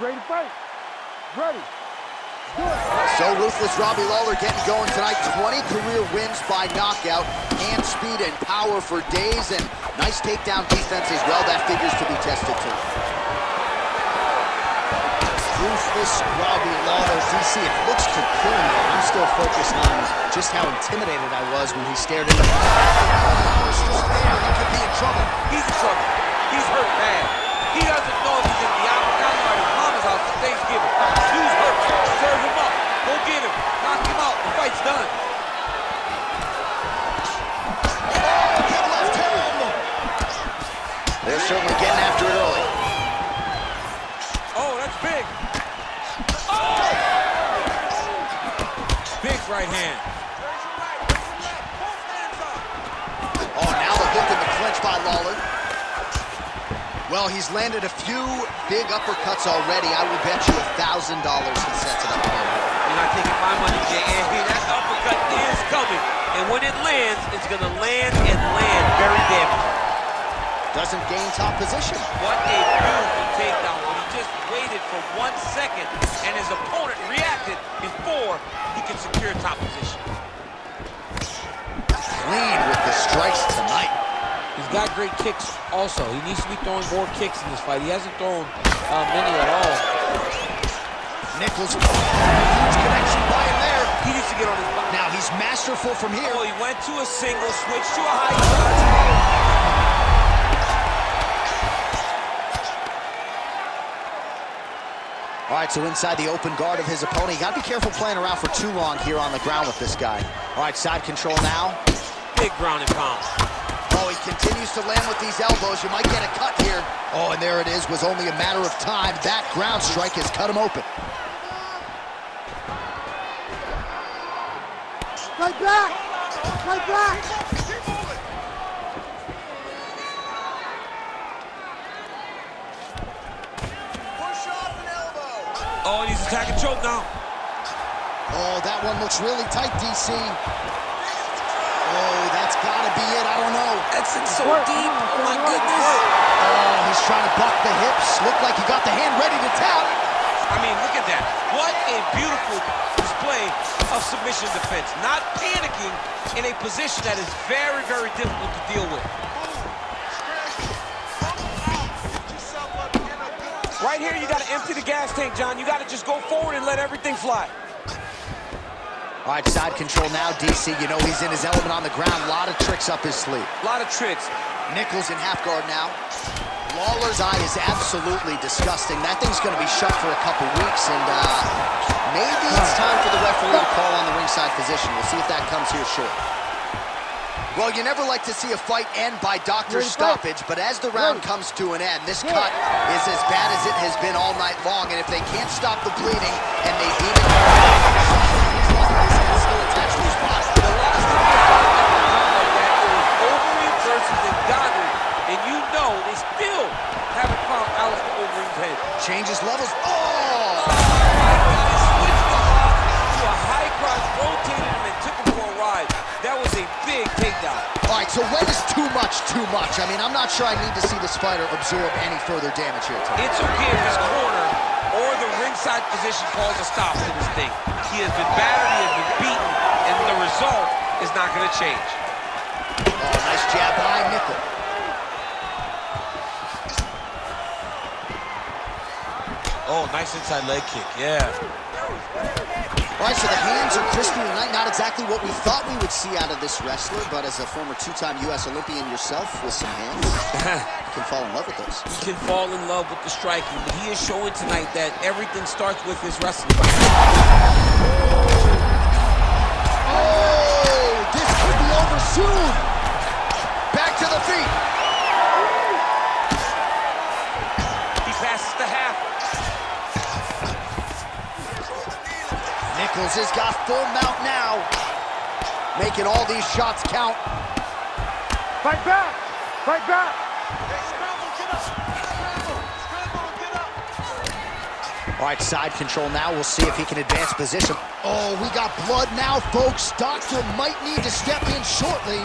ready to fight. Ready. So ruthless Robbie Lawler getting going tonight. 20 career wins by knockout. Hand speed and power for days, and nice takedown defense as well. That figures to be tested too. Ruthless Robbie Lawler. DC, it looks to kill me. I'm still focused on just how intimidated I was when he stared into the still there. He could be in trouble. He's in trouble. He's hurt bad. He doesn't know if he's in the African or his mama's house for Thanksgiving. Dude's hurt. Serve him up. Go get him. Knock him out. The fight's done. Oh, big left hand. They're certainly getting after it early. Oh, that's big. Oh! Big right hand. Oh, now the hook in the clinch by Lawler. Well, he's landed a few big uppercuts already. I will bet you $1,000 he sets it up again. You're not taking my money, Jay. And that uppercut is coming. And when it lands, it's going to land and land very damaging. Doesn't gain top position. What a beautiful takedown when he just waited for 1 second and his opponent reacted before he can secure top position. Clean with the strikes tonight. He's got great kicks also. He needs to be throwing more kicks in this fight. He hasn't thrown many at all. Nickal, huge connection by him there. He needs to get on his back. Now he's masterful from here. Oh, he went to a single, switched to a high shot. All right, so inside the open guard of his opponent. You got to be careful playing around for too long here on the ground with this guy. All right, side control now. Big ground and pound. Oh, he continues to land with these elbows. You might get a cut here. Oh, and there it is. Was only a matter of time. That ground strike has cut him open. Right back. Right back. Oh, and he's attacking choke now. Oh, that one looks really tight, DC. Oh, that's got to be it. I don't know. That's so deep. Oh, my goodness. Oh, he's trying to buck the hips. Looked like he got the hand ready to tap. I mean, look at that. What a beautiful display of submission defense. Not panicking in a position that is very, very difficult to deal with. Right here, you got to empty the gas tank, John. You got to just go forward and let everything fly. All right, side control now, DC. You know he's in his element on the ground. A lot of tricks up his sleeve. A lot of tricks. Nickal's in half guard now. Lawler's eye is absolutely disgusting. That thing's going to be shut for a couple weeks, and maybe it's time for the referee to call on the ringside physician. We'll see if that comes here short. Well, you never like to see a fight end by doctor's stoppage, but as the round comes to an end, this cut is as bad as it has been all night long, and if they can't stop the bleeding and they deem it still attached to his body. The last time I saw like that, it was Overeem versus Andrade, and you know they still haven't found Alistair Overeem's head. Changes levels. Oh! He switched the hop to a high cross, rotated him, and took him for a ride. That was a big takedown. All right, so when is too much too much? I mean, I'm not sure I need to see this fighter absorb any further damage here tonight. It's okay if his corner or the ringside position calls a stop to this thing. He has been battered, he has been beaten, and the result is not going to change. Oh, nice jab by Nickal. Oh, nice inside leg kick, yeah. All right, so the hands are crispy tonight. Not exactly what we thought we would see out of this wrestler, but as a former two-time U.S. Olympian yourself with some hands, you can fall in love with those. He can fall in love with the striking, but he is showing tonight that everything starts with his wrestling. Oh, this could be over soon. Back to the feet. He passes the half. Nickal has got full mount now, making all these shots count. Fight back. Fight back. All right, side control now. We'll see if he can advance position. Oh, we got blood now, folks. Doctor might need to step in shortly.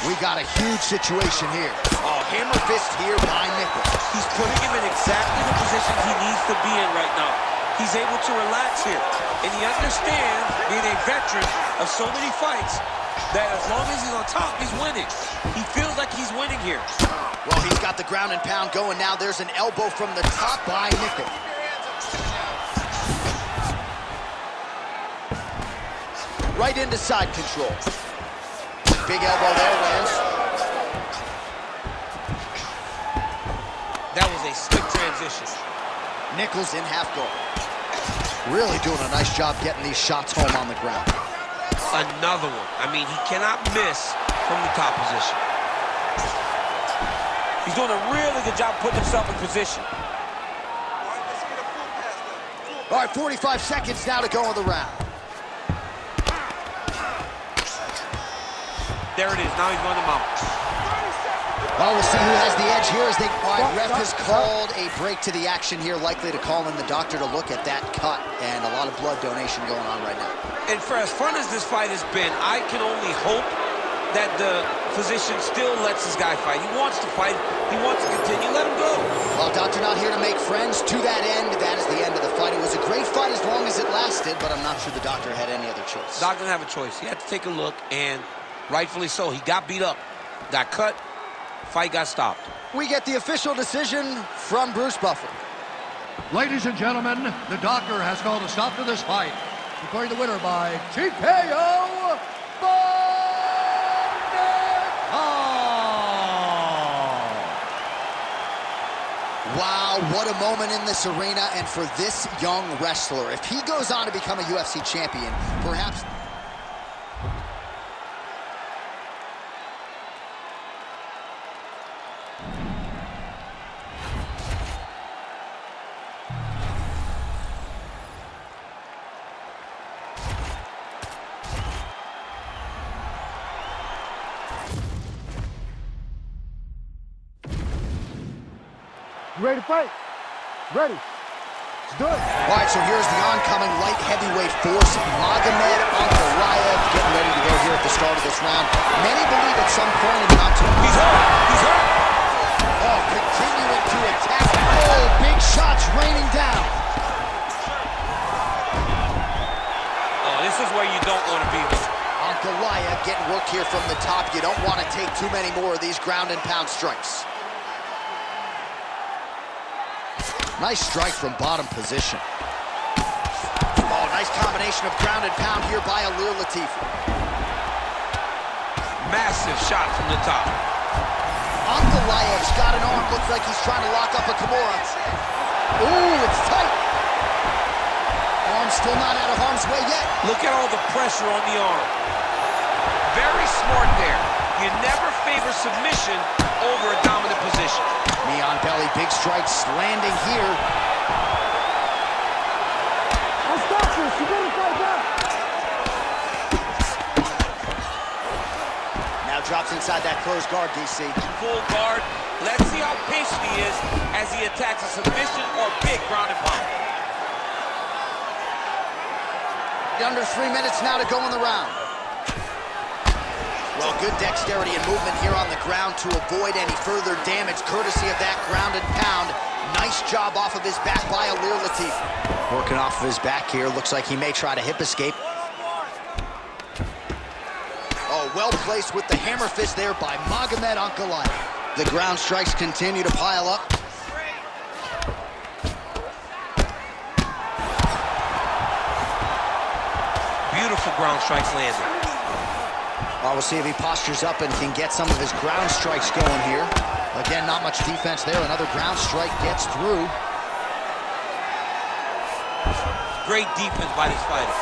We got a huge situation here. Oh, hammer fist here by Nickal. He's putting him in exactly the position positions he needs to be in right now. He's able to relax here. And he understands, being a veteran of so many fights, that as long as he's on top, he's winning. He feels like he's winning here. Well, he's got the ground and pound going now. There's an elbow from the top by Nickal. Right into side control. Big elbow there, lands. That was a slick transition. Nickal's in half guard. Really doing a nice job getting these shots home on the ground. Another one. I mean, he cannot miss from the top position. He's doing a really good job putting himself in position. All right, 45 seconds now to go in the round. There it is. Now he's going to mount. Well, we'll see who has the edge here as they... All right, ref has called a break to the action here, likely to call in the doctor to look at that cut, and a lot of blood donation going on right now. And for as fun as this fight has been, I can only hope that the physician still lets this guy fight. He wants to fight. He wants to continue. Let him go. Well, doctor not here to make friends. To that end, that is the end of the fight. It was a great fight as long as it lasted, but I'm not sure the doctor had any other choice. Doctor didn't have a choice. He had to take a look, and rightfully so. He got beat up, got cut, fight got stopped. We get the official decision from Bruce Buffer. Ladies and gentlemen, the doctor has called a stop to this fight, declaring the winner by TKO by Nickal. Wow, what a moment in this arena, and for this young wrestler. If he goes on to become a UFC champion, perhaps... You ready to fight? Ready. Let's do it. All right, so here's the oncoming light heavyweight force, Ankalaev, getting ready to go here at the start of this round. Many believe at some point in the not too... He's hurt! He's hurt! Oh, continuing to attack. Oh, big shots raining down. Oh, this is where you don't want to be. Ankalaev getting work here from the top. You don't want to take too many more of these ground and pound strikes. Nice strike from bottom position. Oh, nice combination of ground and pound here by Latifi. Massive shot from the top. Ankalaev's got an arm. Looks like he's trying to lock up a Kimura. Ooh, it's tight. Arm still not out of harm's way yet. Look at all the pressure on the arm. Very smart there. You never favor submission over a dominant position. Knee on belly, big strikes landing here. I'll stop this. You better fight back. Now drops inside that closed guard, DC. Full guard. Let's see how patient he is as he attacks a submission or big ground and pound. Under 3 minutes now to go in the round. Well, good dexterity and movement here on the ground to avoid any further damage, courtesy of that ground and pound. Nice job off of his back by Latifi. Working off of his back here. Looks like he may try to hip escape. Oh, well placed with the hammer fist there by Ankalaev. The ground strikes continue to pile up. Beautiful ground strikes landed. We'll see if he postures up and can get some of his ground strikes going here. Again, not much defense there. Another ground strike gets through. Great defense by this fighter.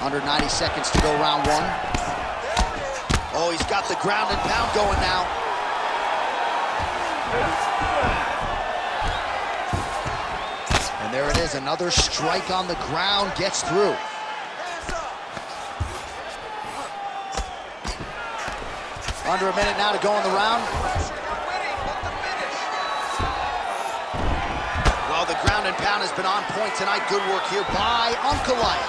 Under 90 seconds to go round one. Oh, he's got the ground and pound going now. And there it is, another strike on the ground gets through. Under a minute now to go in the round. Well, the ground and pound has been on point tonight. Good work here by Ankalaev.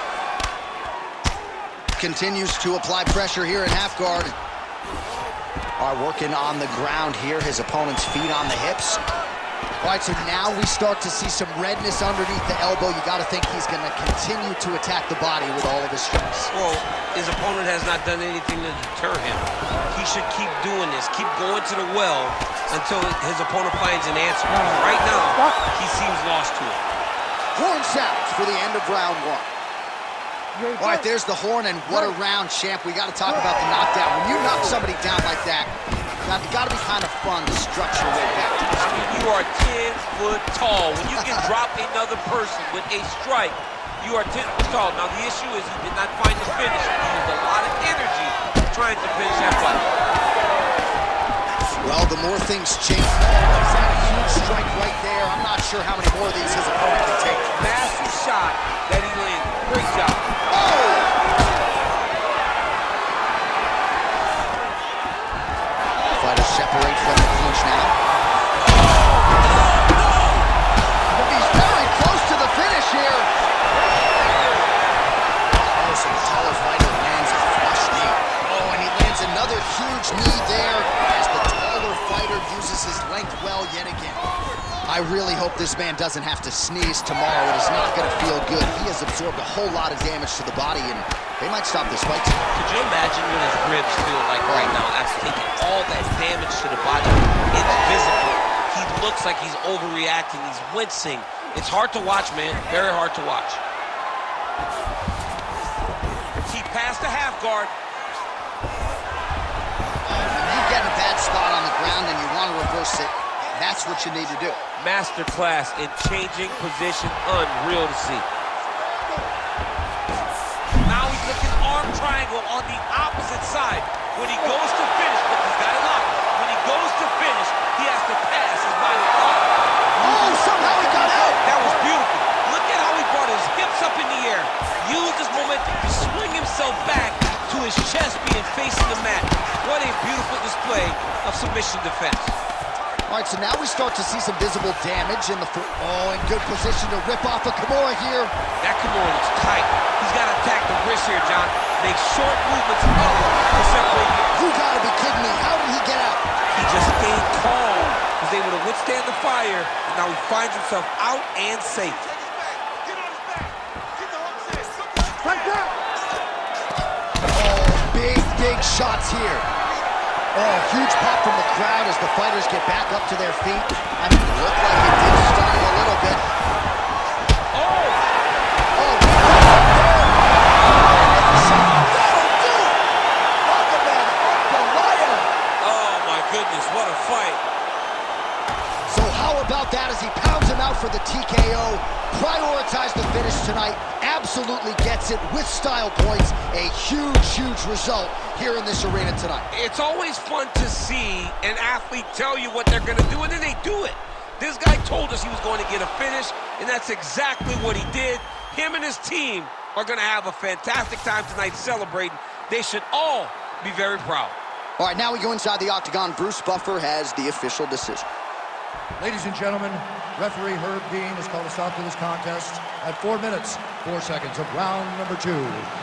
Continues to apply pressure here in half guard. All right, working on the ground here. His opponent's feet on the hips. All right, so now we start to see some redness underneath the elbow. You got to think he's going to continue to attack the body with all of his strengths. Well, his opponent has not done anything to deter him. He should keep doing this, keep going to the well until his opponent finds an answer. Right now, he seems lost to it. Horn sounds for the end of round one. All right, there's the horn, and what a round, champ. We got to talk about the knockdown. When you knock somebody down like that, it's got to be kind of fun to structure your way back to this. I mean, you are 10 foot tall. When you can drop another person with a strike, you are 10 foot tall. Now, the issue is he did not find the finish. He used a lot of energy trying to finish that fight. Well, the more things change, he's had a huge strike right there. I'm not sure how many more of these his opponent can take. Massive shot that he landed. Great job. Fighters separate from the clinch now. He's very close to the finish here. Oh, so the taller fighter lands a flush knee. Oh, and he lands another huge knee there as the taller fighter uses his length well yet again. I really hope this man doesn't have to sneeze tomorrow. It is not going to feel good. He has absorbed a whole lot of damage to the body, and they might stop this fight. Could you imagine what his ribs feel like right now after taking all that damage to the body? It's visible. He looks like he's overreacting. He's wincing. It's hard to watch, man. Very hard to watch. He passed the half guard. When you get in a bad spot on the ground and you want to reverse it, that's what you need to do. Masterclass in changing position. Unreal to see. Now he's looking arm triangle on the opposite side. When he goes to finish, look, he's got it locked. When he goes to finish, he has to pass his body. Oh, somehow he got out. That was beautiful. Look at how he brought his hips up in the air. Used his momentum to swing himself back to his chest being facing the mat. What a beautiful display of submission defense. All right, so now we start to see some visible damage in the foot. Oh, in good position to rip off a Kimura here. That Kimura looks tight. He's got to attack the wrist here, John. Make short movements up to separate. You gotta be kidding me. How did he get out? He just stayed calm. He was able to withstand the fire. And now he finds himself out and safe. Oh, big shots here. Oh, huge pop from the crowd as the fighters get back up to their feet. I mean, it looked like it did stun him a little bit. Oh, my goodness, what a fight. So how about that as he pounds him out for the TKO? Prioritize the finish tonight. Absolutely gets it with style points. A huge result here in this arena tonight. It's always fun to see an athlete tell you what they're going to do, and then they do it. This guy told us he was going to get a finish, and that's exactly what he did. Him and his team are going to have a fantastic time tonight celebrating. They should all be very proud. All right, now we go inside the octagon. Bruce Buffer has the official decision. Ladies and gentlemen, referee Herb Dean has called a stop to this contest at 4 minutes, 4 seconds of round number 2.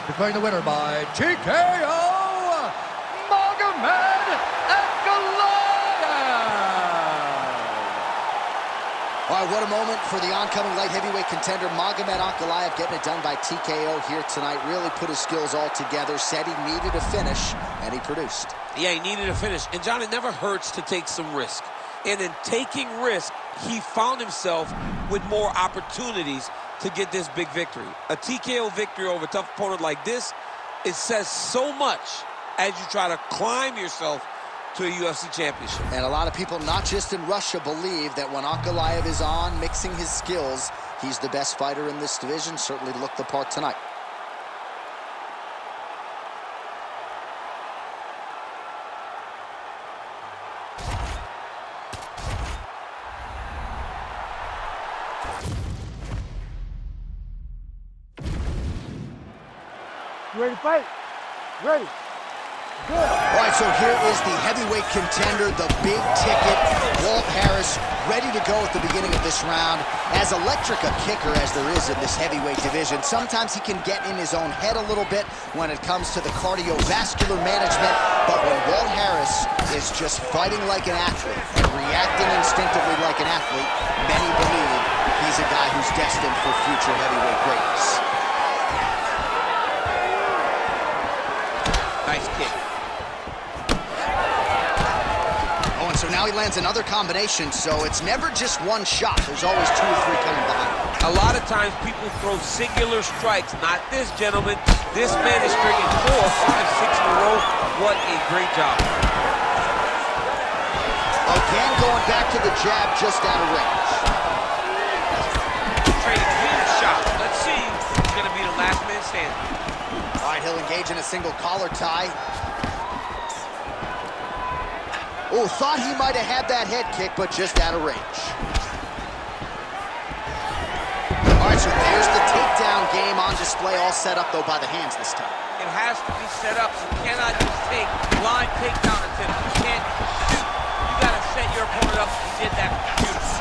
Declaring the winner by TKO, Ankalaev. All right, what a moment for the oncoming light heavyweight contender, Ankalaev, getting it done by TKO here tonight. Really put his skills all together, said he needed a finish, and he produced. Yeah, he needed a finish. And, John, it never hurts to take some risk. And in taking risk, he found himself with more opportunities to get this big victory. A TKO victory over a tough opponent like this, it says so much as you try to climb yourself to a UFC championship. And a lot of people, not just in Russia, believe that when Ankalaev is on, mixing his skills, he's the best fighter in this division. Certainly looked the part tonight. You ready to fight? Ready. All right, so here is the heavyweight contender, the big ticket, Walt Harris, ready to go at the beginning of this round. As electric a kicker as there is in this heavyweight division, sometimes he can get in his own head a little bit when it comes to the cardiovascular management, but when Walt Harris is just fighting like an athlete and reacting instinctively like an athlete, many believe he's a guy who's destined for future heavyweight greatness. Nice kick. So now he lands another combination, so it's never just one shot. There's always 2 or 3 coming behind. A lot of times people throw singular strikes. Not this, gentlemen. This man is stringing 4, 5, 6 in a row. What a great job. Again, going back to the jab just out of range. Trading huge shots. Let's see who's going to be the last man standing. All right, he'll engage in a single collar tie. Oh, thought he might have had that head kick, but just out of range. All right, so there's the takedown game on display, all set up, though, by the hands this time. It has to be set up. You cannot just take blind takedown attempts. You can't shoot. You got to set your opponent up. He did that beautifully.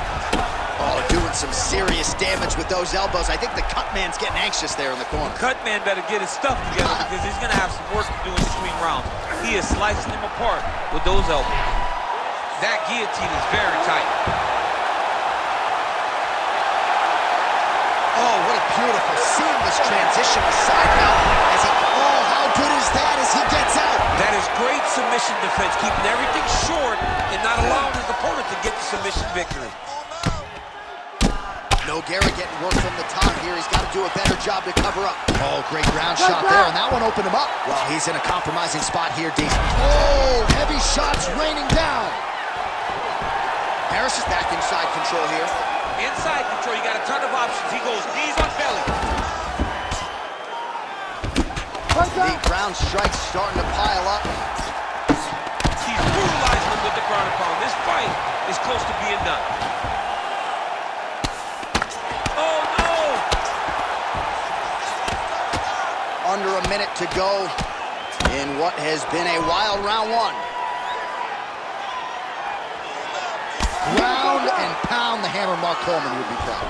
Oh, doing some serious damage with those elbows. I think the cut man's getting anxious there in the corner. Cut man better get his stuff together because he's going to have some work to do in between rounds. He is slicing him apart with those elbows. That guillotine is very tight. Oh, what a beautiful, seamless transition aside now. As he, oh, how good is that as he gets out? That is great submission defense, keeping everything short and not allowing his opponent to get the submission victory. Nogueira getting work from the top here. He's got to do a better job to cover up. Oh, great ground shot there, and that one opened him up. Well, he's in a compromising spot here, DC. Oh, heavy shots raining down. Harris is back inside control here. Inside control, you got a ton of options. He goes knees on belly. The ground strikes starting to pile up. He's brutalizing him with the ground and pound. This fight is close to being done. Oh, no! Under a minute to go in what has been a wild round 1. Ground and pound, the hammer Mark Coleman would be proud.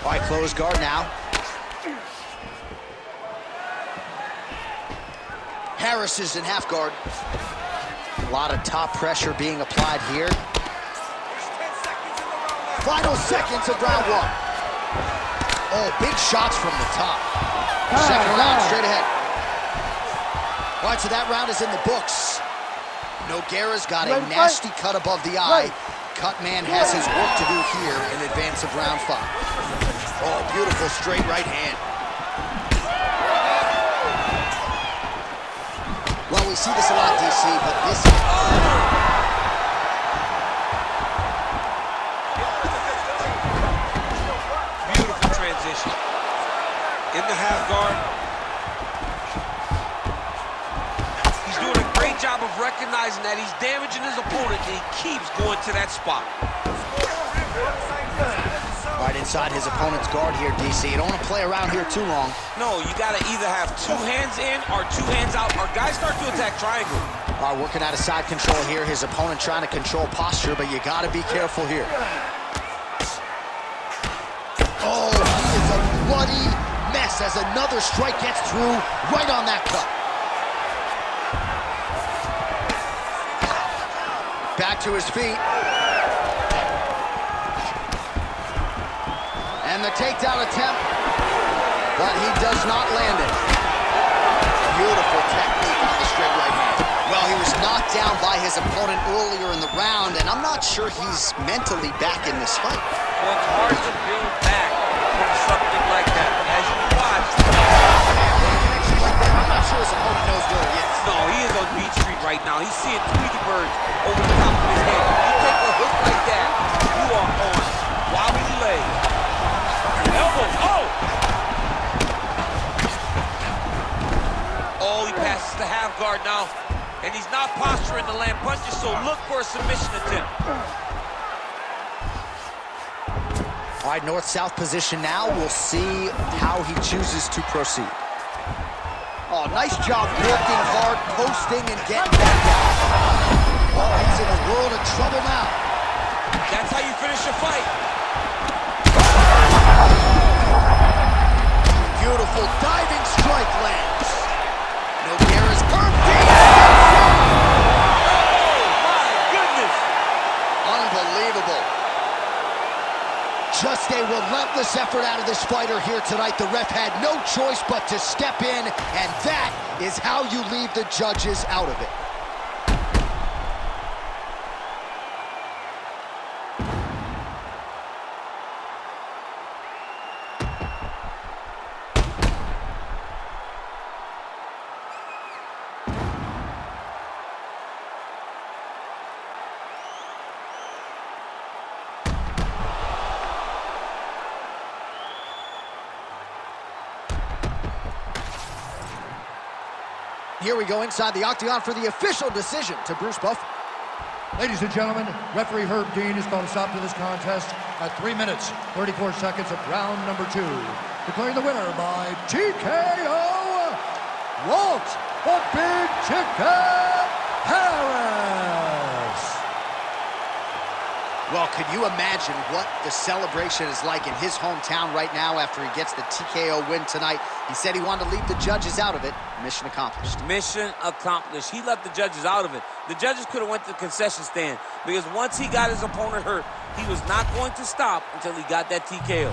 All right, close guard now. Harris is in half guard. A lot of top pressure being applied here. Final seconds of round 1. Oh, big shots from the top. Second round straight ahead. All right, so that round is in the books. Nogueira's got a nasty cut above the eye. Cut man has his work to do here in advance of round 5. Oh, beautiful straight right hand. Well, we see this a lot, DC, but this... Beautiful transition. In the half guard. Job of recognizing that he's damaging his opponent and he keeps going to that spot. Right inside his opponent's guard here, DC. You don't want to play around here too long. No, you got to either have 2 hands in or 2 hands out, or guys start to attack triangle. All right, working out of side control here. His opponent trying to control posture, but you got to be careful here. Oh, he is a bloody mess as another strike gets through right on that cut. Back to his feet. And the takedown attempt, but he does not land it. Beautiful technique on the straight right hand. Well, he was knocked down by his opponent earlier in the round, and I'm not sure he's mentally back in this fight. Well, it's hard to build back from something like that. As you watch, I'm not sure his opponent knows where he is. No, he is on Beach Street right now. He's seeing Tweety birds over the top of his head. You take a hook like that, you are on wobbly legs. Elbows, oh! Oh, he passes the half guard now. And he's not posturing to land punches, so look for a submission attempt. All right, north-south position now. We'll see how he chooses to proceed. Oh, nice job working hard, posting, and getting back out. Oh, he's in a world of trouble now. That's how you finish a fight. Beautiful diving strike lands. Nogueira's perfect. Oh, my goodness. Unbelievable. Just a relentless effort out of this fighter here tonight. The ref had no choice but to step in, and that is how you leave the judges out of it. Here we go inside the octagon for the official decision to Bruce Buff. Ladies and gentlemen, referee Herb Dean has called a stop to this contest at 3 minutes, 34 seconds of round number 2. Declaring the winner by TKO, Walt the Big Chicken Harris. Well, could you imagine what the celebration is like in his hometown right now after he gets the TKO win tonight? He said he wanted to leave the judges out of it. Mission accomplished. Mission accomplished. He left the judges out of it. The judges could have went to the concession stand because once he got his opponent hurt, he was not going to stop until he got that TKO.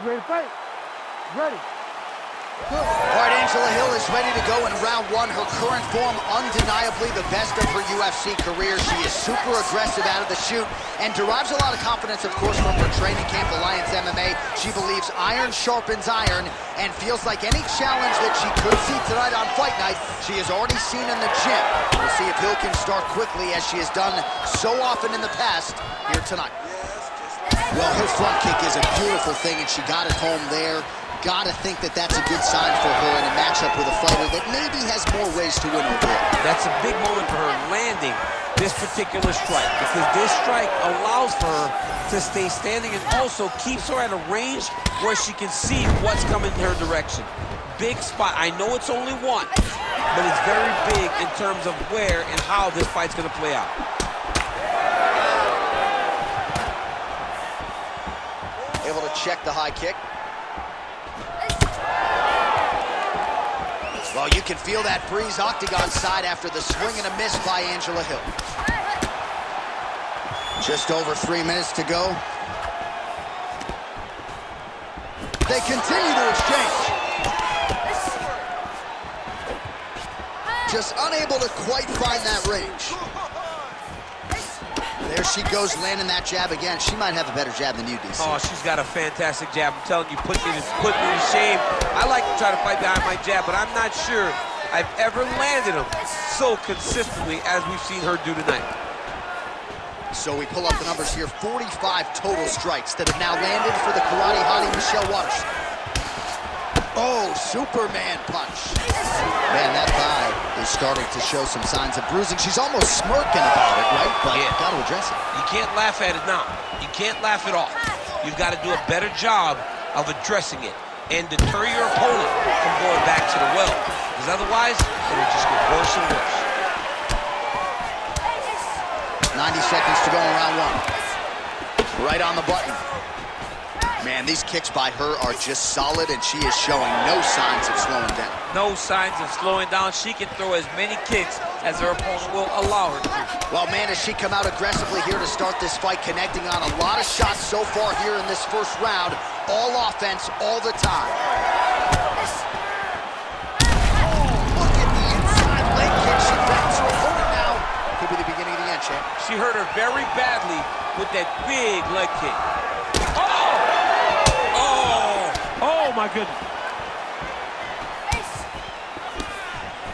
You ready to fight? Ready. All right, Angela Hill is ready to go in round 1. Her current form, undeniably the best of her UFC career. She is super aggressive out of the chute and derives a lot of confidence, of course, from her training camp, Alliance MMA. She believes iron sharpens iron and feels like any challenge that she could see tonight on Fight Night, she has already seen in the gym. We'll see if Hill can start quickly, as she has done so often in the past here tonight. Well, her front kick is a beautiful thing, and she got it home there. Gotta think that that's a good sign for her in a matchup with a fighter that maybe has more ways to win overall. That's a big moment for her, landing this particular strike, because this strike allows for her to stay standing and also keeps her at a range where she can see what's coming in her direction. Big spot. I know it's only one, but it's very big in terms of where and how this fight's going to play out. Able to check the high kick. Well, you can feel that breeze octagon side after the swing and a miss by Angela Hill. Just over 3 minutes to go. They continue to exchange. Just unable to quite find that range. There she goes, landing that jab again. She might have a better jab than you, DC. Oh, she's got a fantastic jab. I'm telling you, put me to shame. I like to try to fight behind my jab, but I'm not sure I've ever landed them so consistently as we've seen her do tonight. So we pull up the numbers here. 45 total strikes that have now landed for the karate hottie Michelle Waterson. Oh, Superman punch. Man, that thigh is starting to show some signs of bruising. She's almost smirking about it, right? But yeah, got to address it. You can't laugh at it now. You can't laugh it off. You've got to do a better job of addressing it and deter your opponent from going back to the well. Because otherwise, it'll just get worse and worse. 90 seconds to go in round 1. Right on the button. Man, these kicks by her are just solid, and she is showing no signs of slowing down. No signs of slowing down. She can throw as many kicks as her opponent will allow her to. Well, man, as she come out aggressively here to start this fight, connecting on a lot of shots so far here in this first round. All offense, all the time. Oh, look at the inside leg kick. She backs her opponent now. Could be the beginning of the end, champ. She hurt her very badly with that big leg kick. Oh my goodness.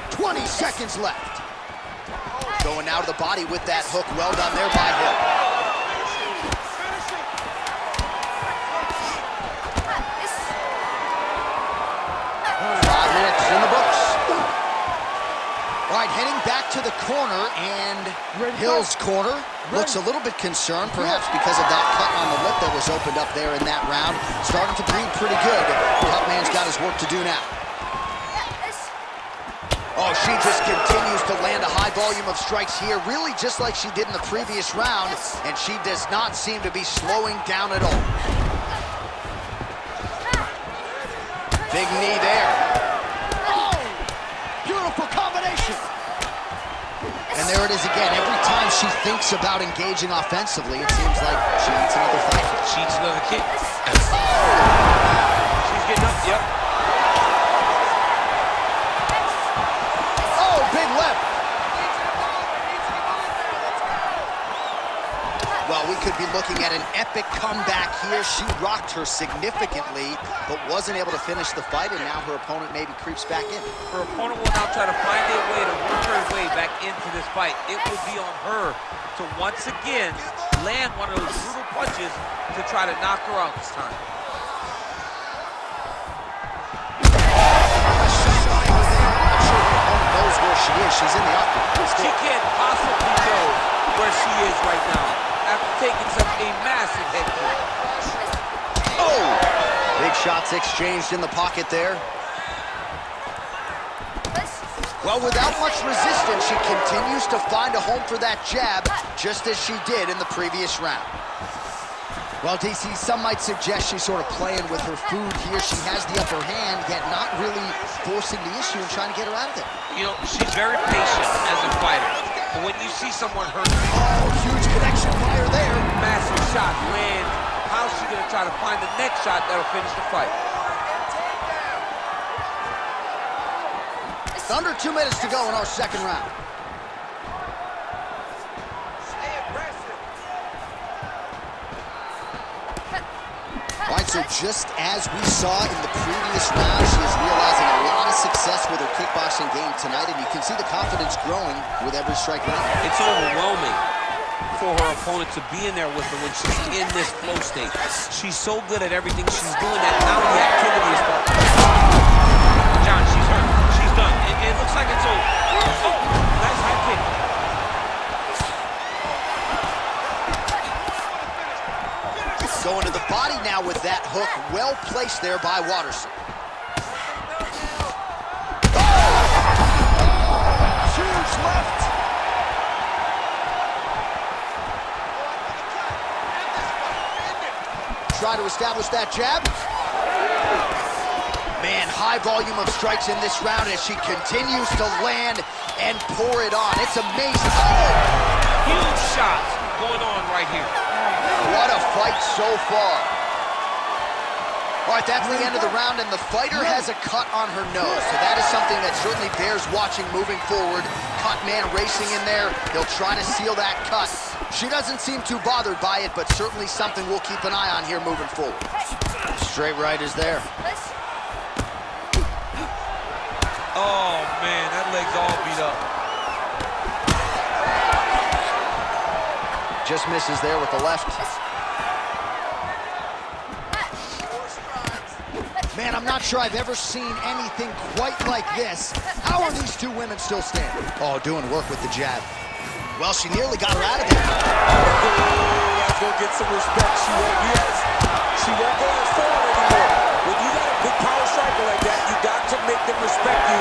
20 seconds left. Going out of the body with that hook. Well done there by Hill. back to the corner, and Hill's corner looks a little bit concerned, perhaps because of that cut on the lip that was opened up there in that round. Starting to bleed pretty good. Cutman's got his work to do now. Oh, she just continues to land a high volume of strikes here, really just like she did in the previous round, and she does not seem to be slowing down at all. Big knee there. Oh, beautiful combination. And there it is again. Every time she thinks about engaging offensively, it seems like she eats another fight. She eats another kick. She's getting up, yep. Oh, big left. Well, we could be looking at an epic comeback here. She rocked her significantly, but wasn't able to finish the fight, and now her opponent maybe creeps back in. Her opponent will now try to find a way to work her way back into this fight. It will be on her to once again land one of those brutal punches to try to knock her out this time. Knows where she is. She's in the octagon. She can't possibly know where she is right now after taking such a massive head kick. Oh! Big shots exchanged in the pocket there. Well, without much resistance, she continues to find a home for that jab, just as she did in the previous round. Well, DC, some might suggest she's sort of playing with her food here. She has the upper hand, yet not really forcing the issue and trying to get her out of it. You know, she's very patient as a fighter. But when you see someone hurt, oh, huge connection fire there. Massive shot lands. How's she going to try to find the next shot that'll finish the fight? It's under 2 minutes to go in our second round. All right, so just as we saw in the previous round, she is realizing a lot of success with her kickboxing game tonight, and you can see the confidence growing with every strike round. It's overwhelming for her opponent to be in there with her when she's in this flow state. She's so good at everything she's doing that now the activity is starting. John, she's hurt. She's done. It looks like it's over. Oh, nice high kick. Going to the body now with that hook, well placed there by Waterson. Oh! Huge left. Try to establish that jab. Man, high volume of strikes in this round as she continues to land and pour it on. It's amazing. Oh! Huge shots going on right here. What a fight so far. All right, that's the end of the round, and the fighter has a cut on her nose, so that is something that certainly bears watching moving forward. Cut man racing in there. He'll try to seal that cut. She doesn't seem too bothered by it, but certainly something we'll keep an eye on here moving forward. Straight right is there. Oh, man, that leg's all beat up. Just misses there with the left. Man, I'm not sure I've ever seen anything quite like this. How are these two women still standing? Oh, doing work with the jab. Well, she nearly got her out of there. That's going to get some respect. She won't go as forward anymore. When you got a big power striker like that, you got to make them respect you.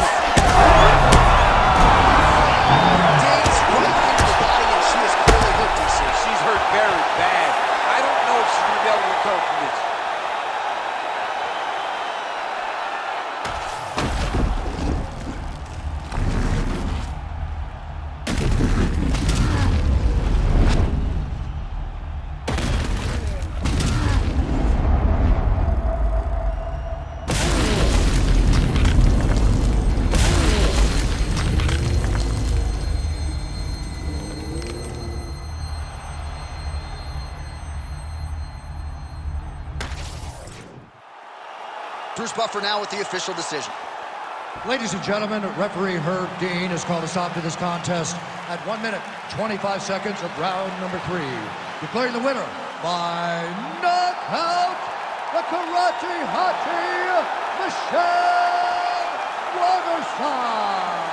Days right into the body, and she is clearly hurt, DC. She's hurt very bad. I don't know if she's going to be able to recover from this. Bruce Buffer now with the official decision. Ladies and gentlemen, referee Herb Dean has called a stop to this contest at 1 minute, 25 seconds of round number 3. Declaring the winner by knockout, the Karate Hachi, Michelle Waterson.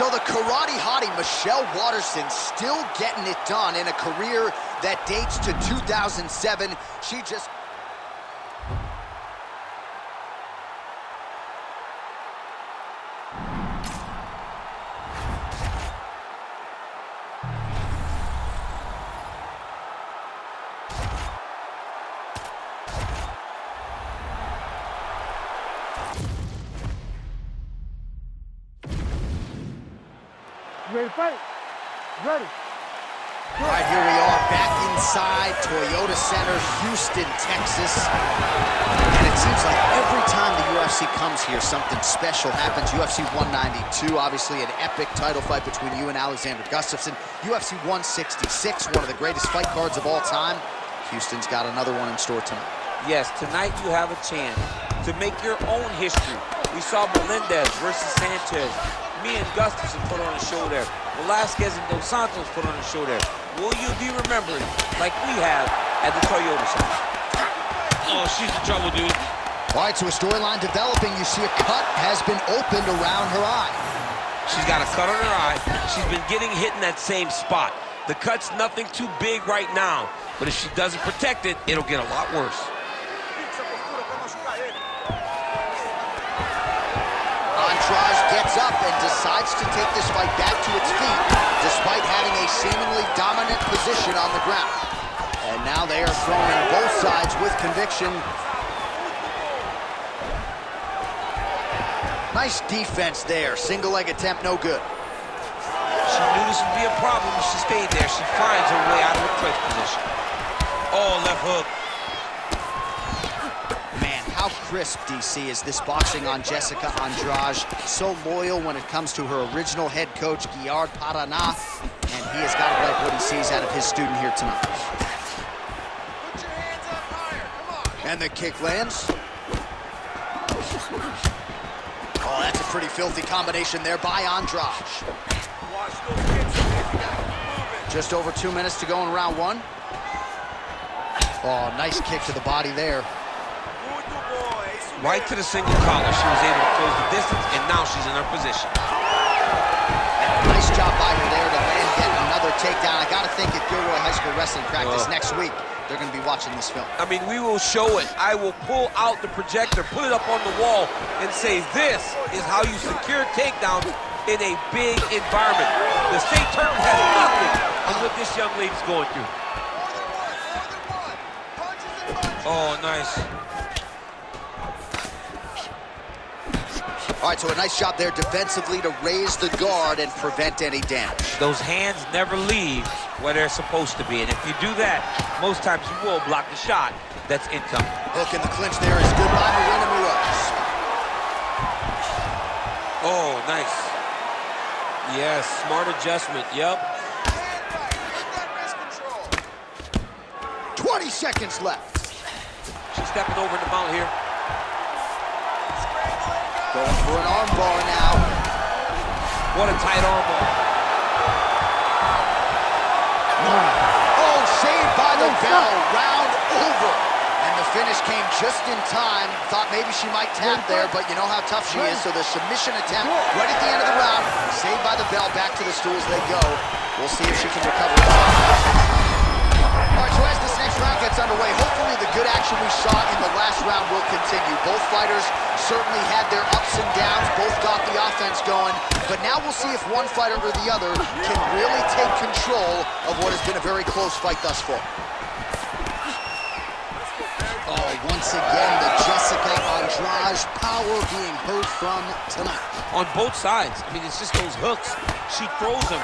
So the karate hottie Michelle Waterson still getting it done in a career that dates to 2007. She just... You ready to fight? Ready. All right, here we are back inside Toyota Center, Houston, Texas. And it seems like every time the UFC comes here, something special happens. UFC 192, obviously an epic title fight between you and Alexander Gustafsson. UFC 166, one of the greatest fight cards of all time. Houston's got another one in store tonight. Yes, tonight you have a chance to make your own history. We saw Melendez versus Sanchez. Me and Gustafsson put on a show there. Velasquez and Dos Santos put on a show there. Will you be remembered like we have at the Toyota Center? Oh, she's in trouble, dude. All right, so a storyline developing. You see a cut has been opened around her eye. She's got a cut on her eye. She's been getting hit in that same spot. The cut's nothing too big right now, but if she doesn't protect it, it'll get a lot worse. Andrade gets up and decides to take this fight back to its feet, despite having a seemingly dominant position on the ground. And now they are throwing both sides with conviction. Nice defense there. Single leg attempt, no good. She knew this would be a problem if she stayed there. She finds her way out of the clinch position. Oh, left hook. Man, how crisp, DC, is this boxing on Jessica Andrade. So loyal when it comes to her original head coach, Guillard Paraná. And he has got to like what he sees out of his student here tonight. Put your hands up higher, come on. And the kick lands. Oh, that's a pretty filthy combination there by Andrade. Watch those kicks, you gotta keep moving. Just over 2 minutes to go in round one. Oh, nice kick to the body there. Right to the single collar. She was able to close the distance, and now she's in her position. And a nice job by her there to land yet another takedown. I got to think at Gilroy High School wrestling practice next week, they're going to be watching this film. I mean, we will show it. I will pull out the projector, put it up on the wall, and say, this is how you secure takedowns in a big environment. The state tournament has nothing on what this young lady's going through. Oh, nice. All right, so a nice job there defensively to raise the guard and prevent any damage. Those hands never leave where they're supposed to be, and if you do that, most times you will block the shot that's incoming. Hook in the clinch there is good by Moroz. Oh, nice. Yes, smart adjustment, yep. 20 seconds left. She's stepping over the mount here. Going for an arm bar now. What a tight arm bar. Oh, saved by the bell. Round over. And the finish came just in time. Thought maybe she might tap there, but you know how tough she is. So the submission attempt right at the end of the round. Saved by the bell. Back to the stools they go. We'll see if she can recover. All right, so as this next round gets underway, hopefully the good action we saw in the last round will continue. Both fighters certainly had their ups and downs. Both got the offense going. But now we'll see if one fighter or the other can really take control of what has been a very close fight thus far. Oh, once again, the Jessica Andrade power being heard from tonight. On both sides. I mean, it's just those hooks. She throws them.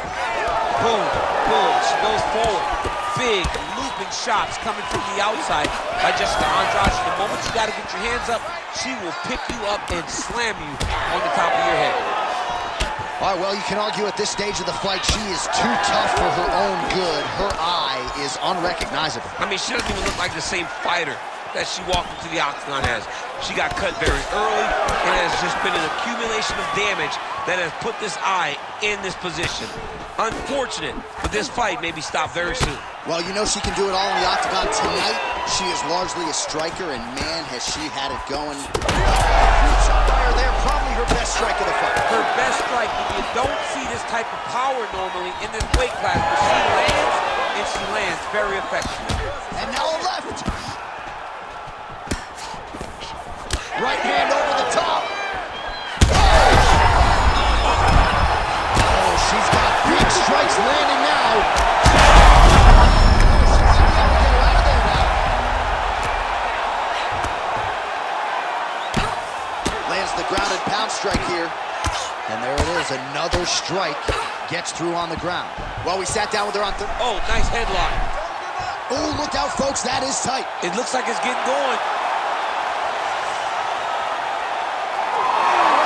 Boom, boom. She goes forward. Big looping shots coming from the outside by Jessica Andrade. The moment you got to get your hands up, she will pick you up and slam you on the top of your head. All right, well, you can argue at this stage of the fight, she is too tough for her own good. Her eye is unrecognizable. I mean, she doesn't even look like the same fighter that she walked into the octagon as. She got cut very early, and it has just been an accumulation of damage that has put this eye in this position. Unfortunate, but this fight may be stopped very soon. Well, you know she can do it all in the octagon tonight. She is largely a striker, and man, has she had it going. fire there, probably her best strike of the fight. Her best strike, you don't see this type of power normally in this weight class, but she lands, and she lands very effectively. And now a left. Right hand over the top. Oh, she's got big strikes landing now. She's got to get her out of there now. Lands the grounded pound strike here. And there it is, another strike. Gets through on the ground. Well, we sat down with her on third. Oh, nice headlock. Oh, look out, folks, that is tight. It looks like it's getting going.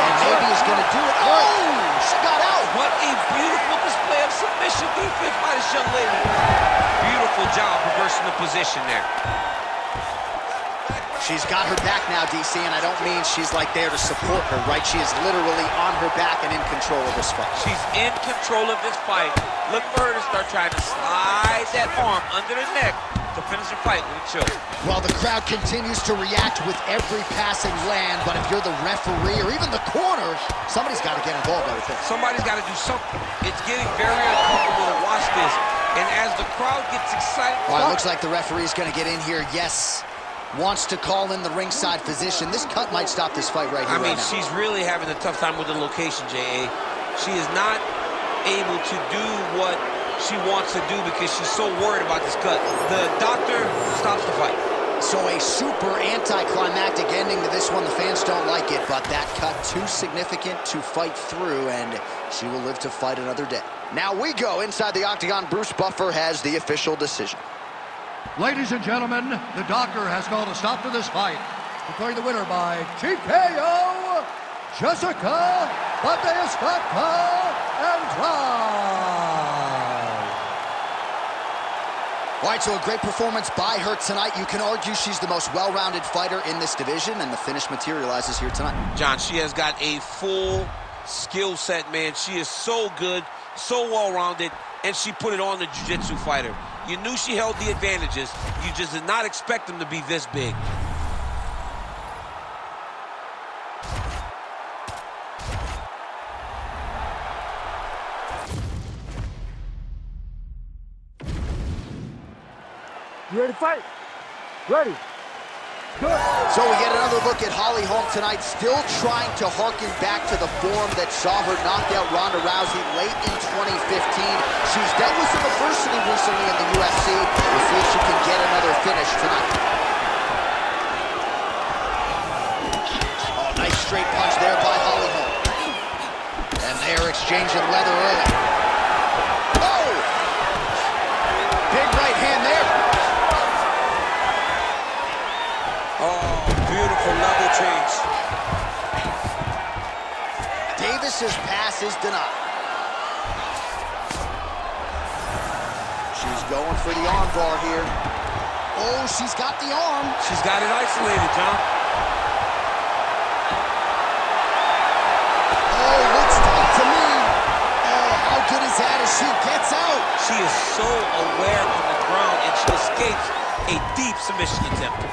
And maybe it's gonna do it. Oh, she got out. What a beautiful display of submission defense by this young lady. Beautiful job reversing the position there. She's got her back now, DC, and I don't mean she's like there to support her, right? She is literally on her back and in control of this fight. She's in control of this fight. Look for her to start trying to slide that arm under the neck to finish the fight with a choke. Well, the crowd continues to react with every passing land, but if you're the referee or even the corner, somebody's got to get involved, I would think. Somebody's got to do something. It's getting very uncomfortable to watch this, and as the crowd gets excited... Well, it looks like the referee's going to get in here. Yes, wants to call in the ringside physician. This cut might stop this fight right here. I mean, right now. she's really having a tough time with the location, J.A. She is not able to do what she wants to do because she's so worried about this cut. The doctor stops the fight. So a super anticlimactic ending to this one. The fans don't like it, but that cut too significant to fight through, and she will live to fight another day. Now we go inside the octagon. Bruce Buffer has the official decision. Ladies and gentlemen, the doctor has called a stop to this fight, declaring the winner by TKO, Jessica Andrade. All right, so a great performance by her tonight. You can argue she's the most well-rounded fighter in this division, and the finish materializes here tonight. John, she has got a full skill set, man. She is so good, so well-rounded, and she put it on the jiu-jitsu fighter. You knew she held the advantages. You just did not expect them to be this big. You ready to fight? Ready. Good. So we get another look at Holly Holm tonight, still trying to harken back to the form that saw her knock out Ronda Rousey late in 2015. She's dealt with some adversity recently in the UFC. We'll see if she can get another finish tonight. Oh, nice straight punch there by Holly Holm. And they're exchanging leather early. Oh! Big right hand there. Oh, beautiful level change. Davis's pass is denied. She's going for the arm bar here. Oh, she's got the arm. She's got it isolated, John. Oh, looks tough to me. Oh, how good is that as she gets out? She is so aware on the ground, and she escapes a deep submission attempt.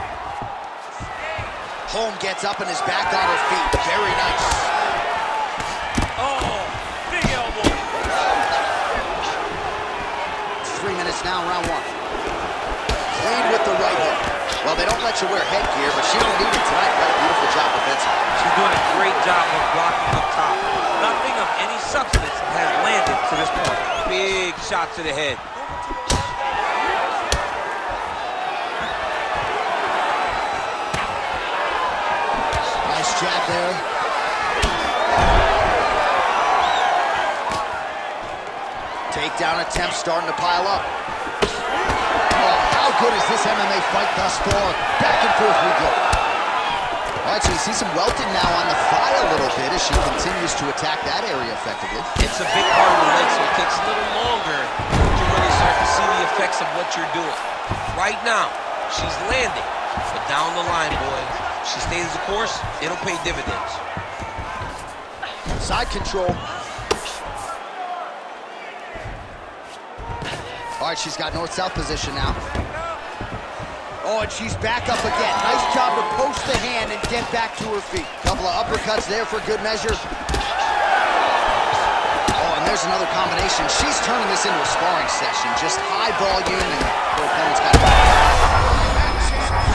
Holm gets up and is back on her feet. Very nice. Oh, big elbow. 3 minutes now, round one. Clean with the right hook. Well, they don't let you wear headgear, but she didn't need it tonight, right? Beautiful job defensively. She's doing a great job of blocking up top. Nothing of any substance has landed to this point. Big shot to the head. Nice jab there. Takedown attempt starting to pile up. Oh, how good is this MMA fight thus far? Back and forth we go. All right, so you see some welting now on the thigh a little bit as she continues to attack that area effectively. It's a big part of the leg, so it takes a little longer to really start to see the effects of what you're doing. Right now, she's landing, but down the line, boys, she stays the course, it'll pay dividends. Side control. All right, she's got north-south position now. Oh, and she's back up again. Nice job to post the hand and get back to her feet. Couple of uppercuts there for good measure. Oh, and there's another combination. She's turning this into a sparring session. Just high volume, and her opponent's got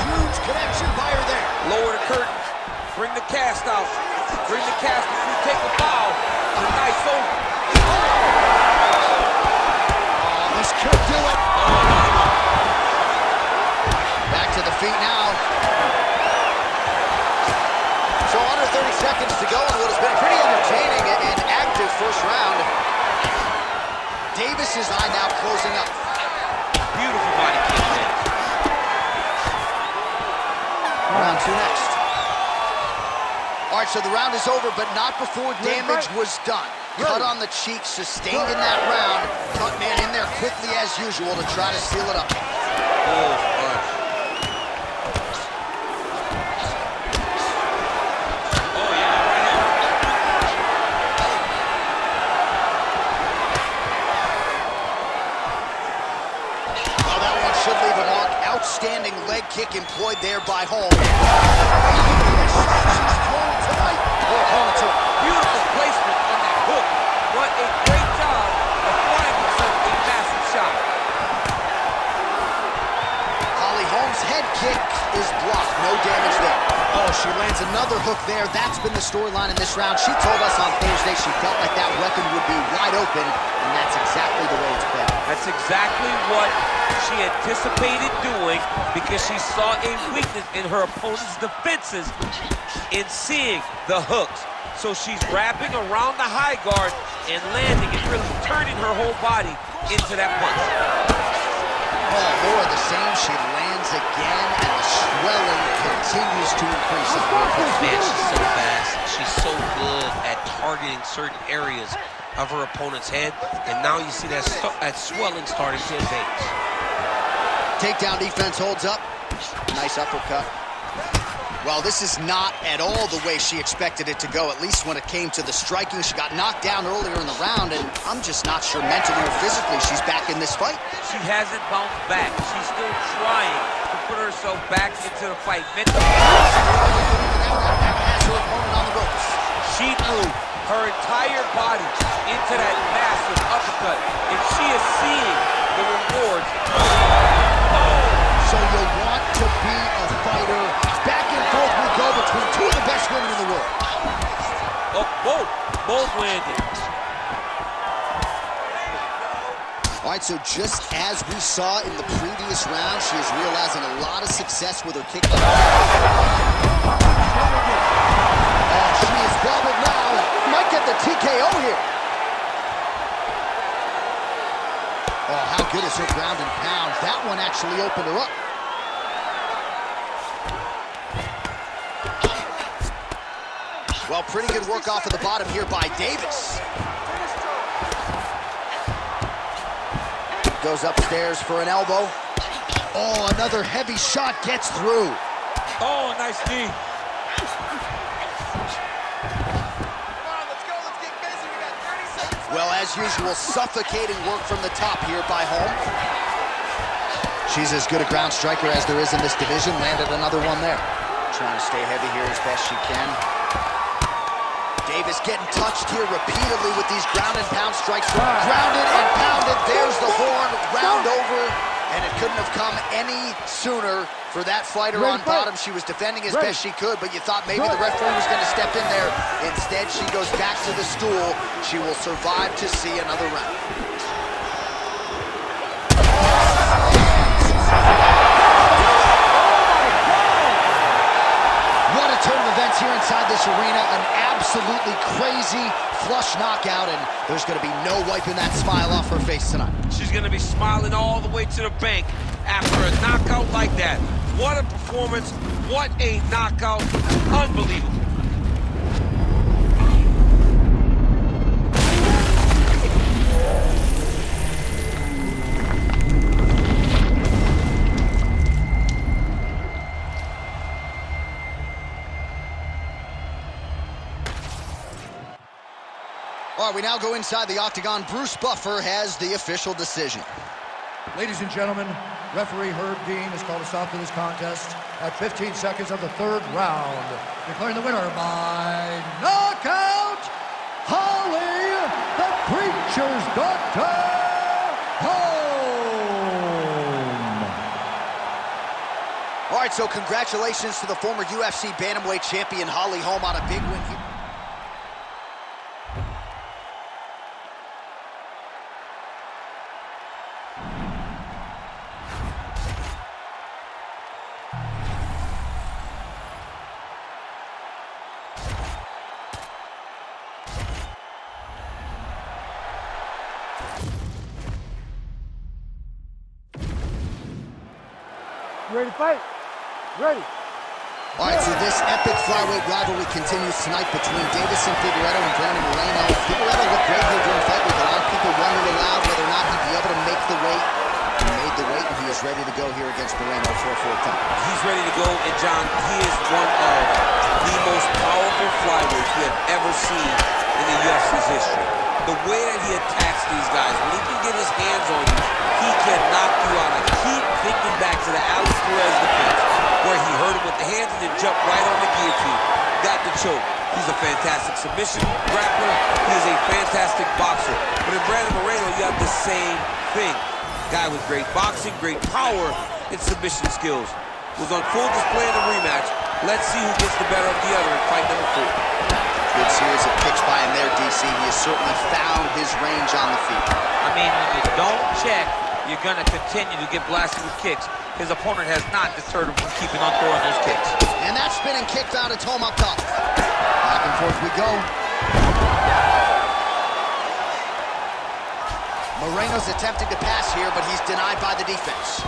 huge connection by her there. Lower the curtain. Bring the cast out. Bring the cast if you take a foul. A nice over. Oh, this could do it. Back to the feet now. So under 30 seconds to go in what has been a pretty entertaining and active first round. Davis's eye now closing up. Beautiful body kick there. Round two next. All right, so the round is over, but not before damage was done. Cut on the cheek, sustained in that round. Cut man in there quickly as usual to try to seal it up. Oh, Should leave a mark. Outstanding leg kick employed there by Holm. beautiful placement on that hook. What a great job of flying himself a massive shot. Holm's head kick is blocked. No damage there. Oh, she lands another hook there. That's been the storyline in this round. She told us on Thursday she felt like that weapon would be wide open, and that's exactly the way it's played. That's exactly what she anticipated doing, because she saw a weakness in her opponent's defenses in seeing the hooks. So she's wrapping around the high guard and landing and really turning her whole body into that punch. Oh, more of the same. She lands again, and the swelling continues to increase. Man, she's so fast. She's so good at targeting certain areas of her opponent's head, and now you see that swelling starting to advance. Takedown defense holds up. Nice uppercut. Well, this is not at all the way she expected it to go, at least when it came to the striking. She got knocked down earlier in the round, and I'm just not sure mentally or physically she's back in this fight. She hasn't bounced back. She's still trying to put herself back into the fight mentally. Has her opponent on the ropes. She threw her entire body into that massive uppercut, and she is seeing the rewards. So you want to be a fighter. Back and forth we go between two of the best women in the world. Oh, both landed. All right, so just as we saw in the previous round, she is realizing a lot of success with her kick. Oh, she is bobbled now. Might get the TKO here. Oh, how good is her ground and pound? That one actually opened her up. Well, pretty good work off of the bottom here by Davis. Goes upstairs for an elbow. Oh, another heavy shot gets through. Oh, nice knee. Well, as usual, suffocating work from the top here by Holm. She's as good a ground striker as there is in this division. Landed another one there. Trying to stay heavy here as best she can. Davis getting touched here repeatedly with these ground and pound strikes. Grounded and pounded. There's the horn. Round over. And it couldn't have come any sooner for that fighter on bottom. She was defending as best she could, but you thought maybe the referee was going to step in there. Instead, she goes back to the stool. She will survive to see another round. What a turn of events here inside this arena. An absolutely crazy flush knockout, and there's going to be no wiping that smile off her face tonight. She's going to be smiling all the way to the bank after a knockout like that. What a performance. What a knockout. Unbelievable. All right, we now go inside the octagon. Bruce Buffer has the official decision. Ladies and gentlemen, Referee Herb Dean has called a stop to this contest at 15 seconds of the third round, declaring the winner by knockout, Holly, the Preacher's Doctor, Holm. All right, so congratulations to the former UFC bantamweight champion Holly Holm on a big win here. You ready to fight? Ready. All right, so this epic flyweight rivalry continues tonight between Waterson Figueiredo and Moreno. Figueiredo looked great here during fight week. A lot of people wondered aloud whether or not he'd be able to make the weight. He made the weight, and he is ready to go here against Moreno for a fourth time. He's ready to go, and John, he is one of the most powerful flyweights we have ever seen in the UFC's history. The way that he attacks these guys, when he can get his hands on you, he can knock you out. I keep thinking back to the Alex Perez defense, where he hurt him with the hands and then jumped right on the guillotine. Got the choke. He's a fantastic submission grappler. He is a fantastic boxer. But in Brandon Moreno, you have the same thing. Guy with great boxing, great power, and submission skills. Was on full display in the rematch. Let's see who gets the better of the other in fight number 4. Good series of kicks by him there, DC. He has certainly found his range on the feet. I mean, when you don't check, you're going to continue to get blasted with kicks. His opponent has not deterred him from keeping on throwing those kicks. And that spinning kick found its home up top. Back and forth we go. Moreno's attempting to pass here, but he's denied by the defense.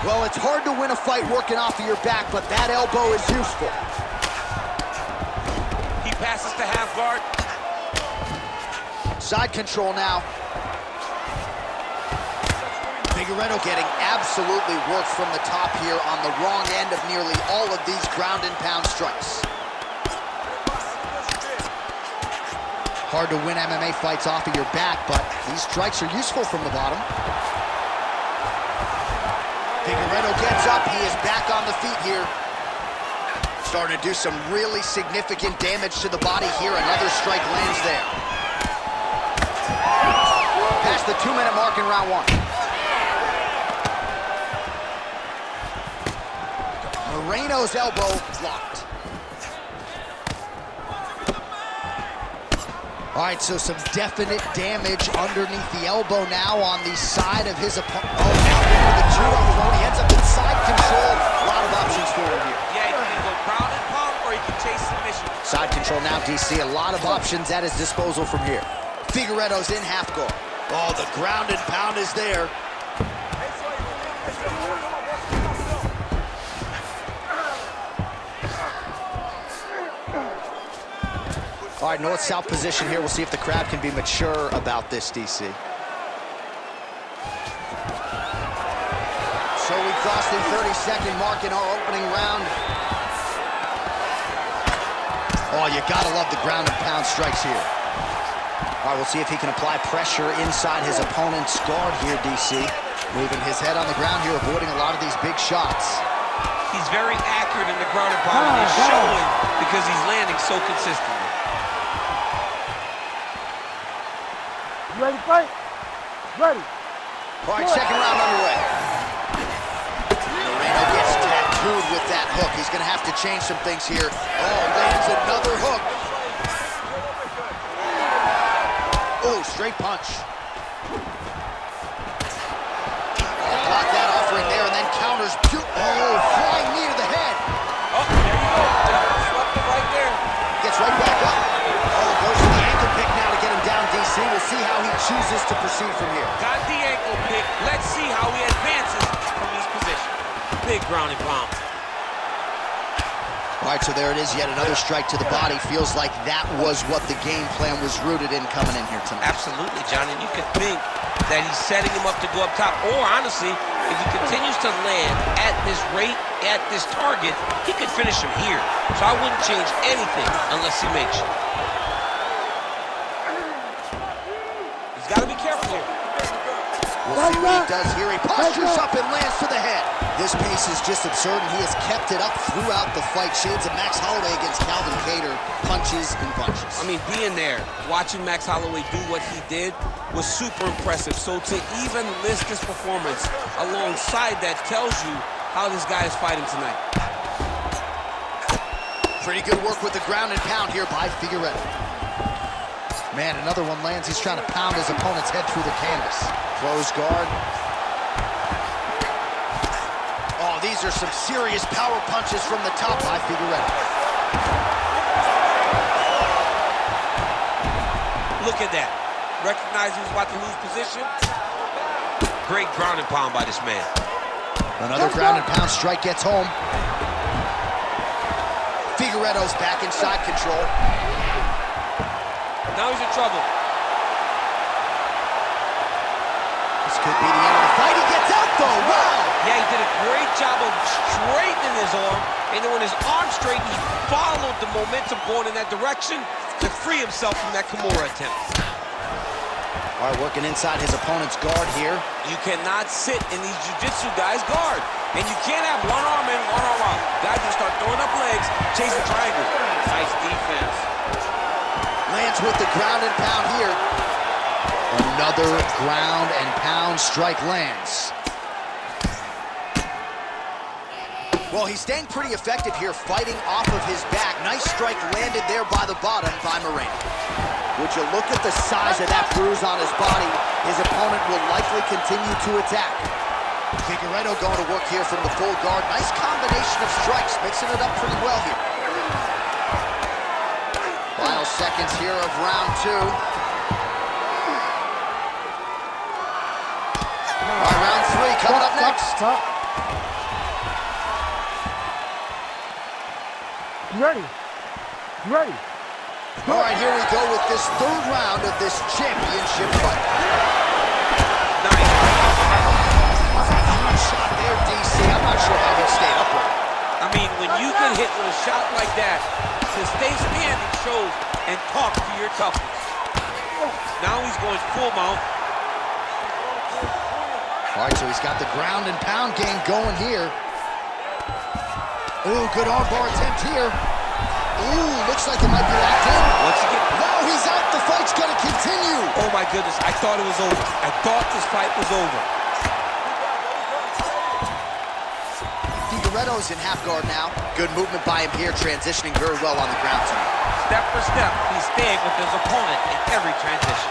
Well, it's hard to win a fight working off of your back, but that elbow is useful. He passes to half guard. Side control now. Figueiredo getting absolutely worked from the top here on the wrong end of nearly all of these ground and pound strikes. Hard to win MMA fights off of your back, but these strikes are useful from the bottom. Figueiredo gets up. He is back on the feet here. Starting to do some really significant damage to the body here. Another strike lands there. Past the 2-minute mark in round 1. Moreno's elbow blocked. All right, so some definite damage underneath the elbow now on the side of his opponent. Oh, now into the 2-on-1. He ends up in side control. A lot of options for him here. Yeah, he can go pound and pound, or he can chase submission. Side control now, DC. A lot of options at his disposal from here. Figueiredo's in half guard. Oh, the ground and pound is there. All right, north-south position here. We'll see if the crowd can be mature about this, DC. So we crossed the 30-second mark in our opening round. Oh, you gotta love the ground and pound strikes here. All right, we'll see if he can apply pressure inside his opponent's guard here, DC. Moving his head on the ground here, avoiding a lot of these big shots. He's very accurate in the ground and pound, and he's showing because he's landing so consistently. You ready to fight? Ready. All right, second round underway. Moreno gets tattooed with that hook. He's going to have to change some things here. Oh, lands another hook. Oh, straight punch. Block that offering there and then counters. Oh, flying knee to the head. Oh, there you go. Swept it right there. Gets right back up. Oh, goes to the ankle pick now to get him down, DC. We'll see how he chooses to proceed from here. Got the ankle pick. Let's see how he advances from this position. Big ground and pound. All right, so there it is, yet another strike to the body. Feels like that was what the game plan was rooted in coming in here tonight. Absolutely, John, and you could think that he's setting him up to go up top. Or, honestly, if he continues to land at this rate, at this target, he could finish him here. So I wouldn't change anything unless he makes it. He's got to be careful here. We'll see what he does here. He postures up and lands to the head. This pace is just absurd, and he has kept it up throughout the fight. Shades of Max Holloway against Calvin Kattar, punches and punches. I mean, being there, watching Max Holloway do what he did was super impressive. So to even list this performance alongside that tells you how this guy is fighting tonight. Pretty good work with the ground and pound here by Figueiredo. Man, another one lands. He's trying to pound his opponent's head through the canvas. Close guard. Oh, these are some serious power punches from the top by Figueiredo. Look at that. Recognize he was about to lose position. Great ground and pound by this man. Another ground and pound strike gets home. Figueiredo's back inside control. Now he's in trouble. This could be the end of the fight. He gets out though. Wow! Yeah, he did a great job of straightening his arm, and then when his arm straightened, he followed the momentum going in that direction to free himself from that Kimura attempt. All right, working inside his opponent's guard here. You cannot sit in these jiu-jitsu guys' guard, and you can't have one arm in, one arm out. Guys just start throwing up legs, chasing triangles. Nice defense. Lands with the ground and pound here. Another ground and pound strike lands. Well, he's staying pretty effective here, fighting off of his back. Nice strike landed there by the bottom by Moreno. Would you look at the size of that bruise on his body? His opponent will likely continue to attack. Figueiredo going to work here from the full guard. Nice combination of strikes, mixing it up pretty well here. Final seconds here of round two. All right, round three coming up next. You ready? You ready? All right, here we go with this third round of this championship fight. Nice. Huge shot there, DC. I'm not sure how he stayed upright. I mean, when you get hit with a shot like that, to stay standing shows and talk to your toughness. Now he's going full mount. All right, so he's got the ground and pound game going here. Ooh, good armbar attempt here. Ooh, looks like it might be locked in. Once you get... Wow, he's out. The fight's gonna continue. Oh my goodness, I thought it was over. I thought this fight was over. Figueiredo's in half guard now. Good movement by him here, transitioning very well on the ground tonight. Step for step, he's staying with his opponent in every transition.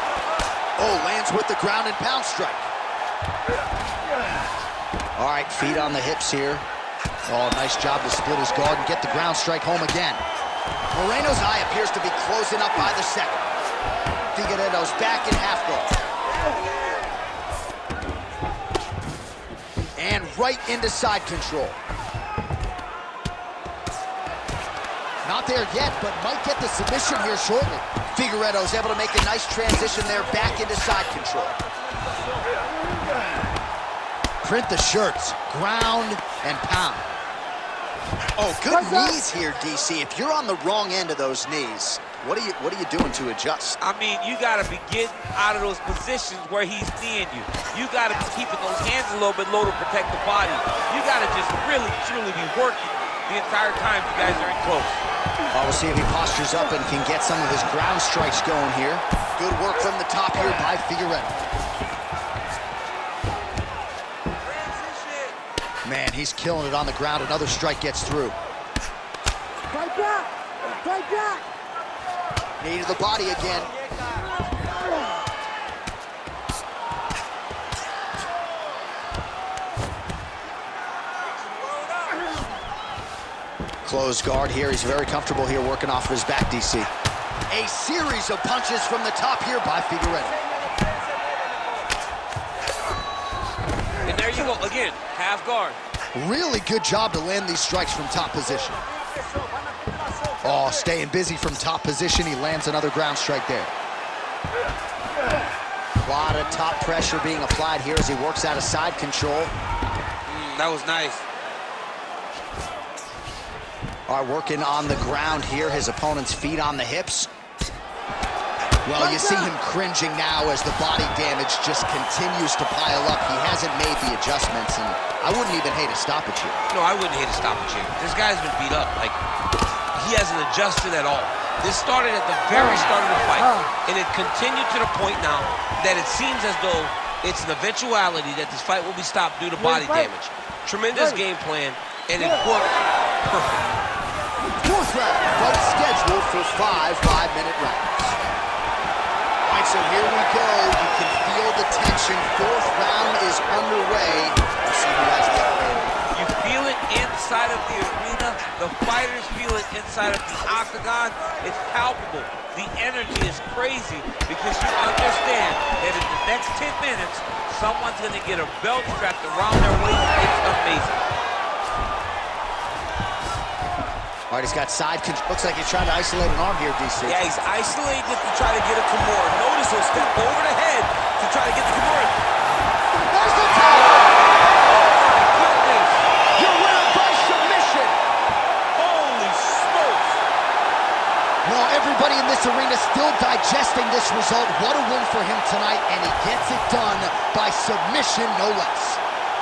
Oh, lands with the ground and pound strike. All right, feet on the hips here. Oh, nice job to split his guard and get the ground strike home again. Moreno's eye appears to be closing up by the second. Figueiredo's back in half guard. And right into side control. Not there yet, but might get the submission here shortly. Figueiredo's able to make a nice transition there back into side control. Print the shirts, ground and pound. Oh, good knees here, DC. If you're on the wrong end of those knees, what are you doing to adjust? I mean, you gotta be getting out of those positions where he's kneeing you. You gotta be keeping those hands a little bit low to protect the body. You gotta just really, truly be working the entire time you guys are in close. Well, we'll see if he postures up and can get some of his ground strikes going here. Good work from the top here by Figueiredo. Man, he's killing it on the ground. Another strike gets through. Strike back! Strike back! Knee to the body again. Closed guard here. He's very comfortable here working off of his back, DC. A series of punches from the top here by Figueiredo. And there you go, again, half guard. Really good job to land these strikes from top position. Oh, staying busy from top position. He lands another ground strike there. A lot of top pressure being applied here as he works out of side control. That was nice. All right, working on the ground here. His opponent's feet on the hips. Well, you see him cringing now as the body damage just continues to pile up. He hasn't made the adjustments, and I wouldn't even hate a stoppage here. No, I wouldn't hate a stoppage here. This guy's been beat up. Like, he hasn't adjusted at all. This started at the very start of the fight, and it continued to the point now that it seems as though it's an eventuality that this fight will be stopped due to body damage. Tremendous game plan, and it worked perfect. Fourth round, but scheduled for 5 5-minute rounds. All right, so here we go. You can feel the tension. Fourth round is underway. Let's see who has the upper hand. You feel it inside of the arena. The fighters feel it inside of the octagon. It's palpable. The energy is crazy because you understand that in the next 10 minutes, someone's going to get a belt strapped around their waist. It's amazing. All right, he's got side control. Looks like he's trying to isolate an arm here, DC. Yeah, he's isolating it to try to get a Kimura. Notice he'll step over the head to try to get the Kimura. There's the tap! Your winner by submission. Holy smokes. Well, everybody in this arena still digesting this result. What a win for him tonight, and he gets it done by submission, no less.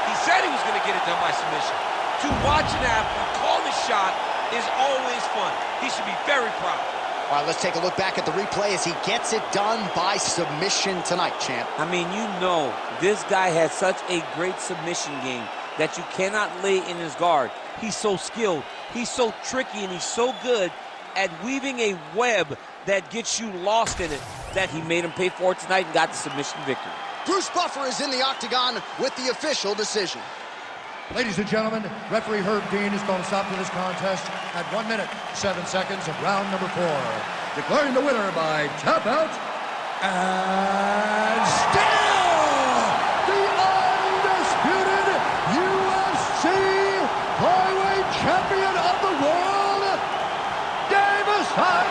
He said he was going to get it done by submission. To watch an athlete call the shot is always fun. He should be very proud. All right, let's take a look back at the replay as he gets it done by submission tonight, champ. I mean, you know, this guy has such a great submission game that you cannot lay in his guard. He's so skilled, he's so tricky, and he's so good at weaving a web that gets you lost in it that he made him pay for it tonight and got the submission victory. Bruce Buffer is in the octagon with the official decision. Ladies and gentlemen, referee Herb Dean has called a stop to this contest at 1 minute, 7 seconds of round number 4. Declaring the winner by tap out, and still the undisputed UFC flyweight champion of the world, Davison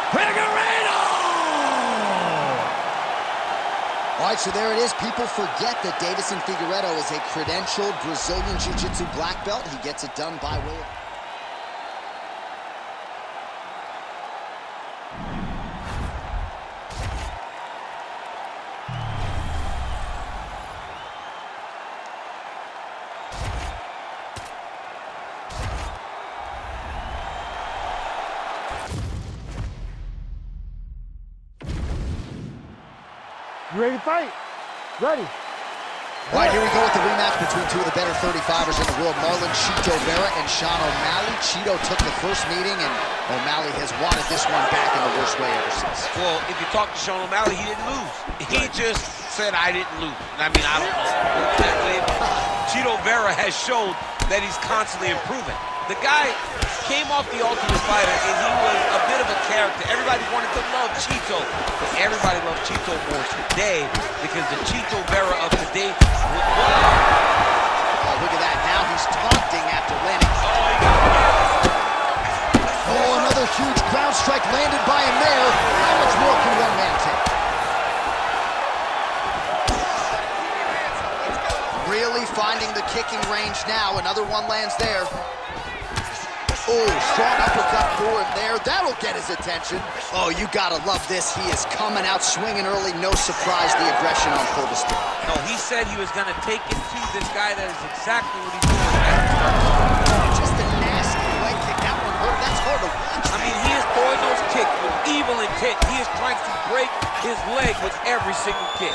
Figueiredo! All right, so there it is. People forget that Davison Figueiredo is a credentialed Brazilian Jiu-Jitsu black belt. He gets it done by way of... You ready to fight? Ready. All right, here we go with the rematch between two of the better 35ers in the world, Chito Vera and Sean O'Malley. Chito took the first meeting, and O'Malley has wanted this one back in the worst way ever since. Well, if you talk to Sean O'Malley, he didn't lose. He just said, I didn't lose. I mean, I don't know. Chito Vera has shown that he's constantly improving. The guy came off the Ultimate Fighter, and he was a bit of a character. Everybody wanted to love Chito, but everybody loved Chito more today because the Chito Vera of today was... Oh, look at that. Now he's taunting after landing. Oh, another huge ground strike landed by him there. How much more can one man take? Really finding the kicking range now. Another one lands there. Oh, strong uppercut for him there. That'll get his attention. Oh, you gotta love this. He is coming out swinging early. No surprise, the aggression on full display. No, he said he was gonna take it to this guy. That is exactly what he's doing. Just a nasty leg kick. That one hurt. That's hard to watch. I mean, he is throwing those kicks with evil intent. He is trying to break his leg with every single kick.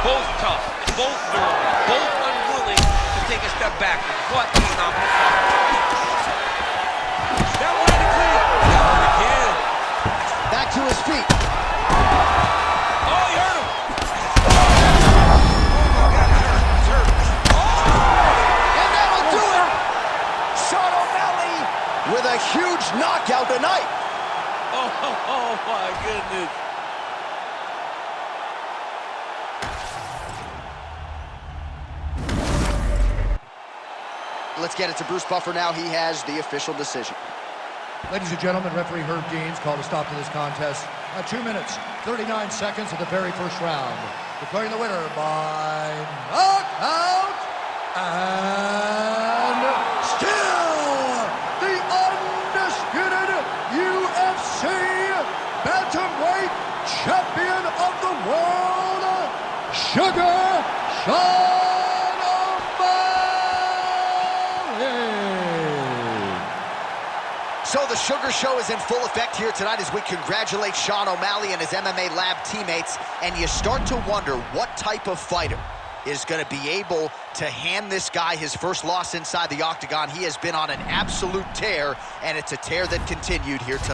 Both tough, both durable, both unwilling to take a step back. What a phenomenal fight. That one had to clear. That one again. Back to his feet. Oh, he hurt him. Oh, my God, he's hurt. Oh! And that'll do it. Sean O'Malley with a huge knockout tonight. Oh, my goodness. Let's get it to Bruce Buffer now. He has the official decision. Ladies and gentlemen, referee Herb Dean's called a stop to this contest at 2 minutes, 39 seconds of the very first round. Declaring the winner by knockout and Sugar Sean O'Malley. So the Sugar Show is in full effect here tonight as we congratulate Sean O'Malley and his MMA Lab teammates, and you start to wonder what type of fighter is going to be able to hand this guy his first loss inside the octagon. He has been on an absolute tear, and it's a tear that continued here tonight.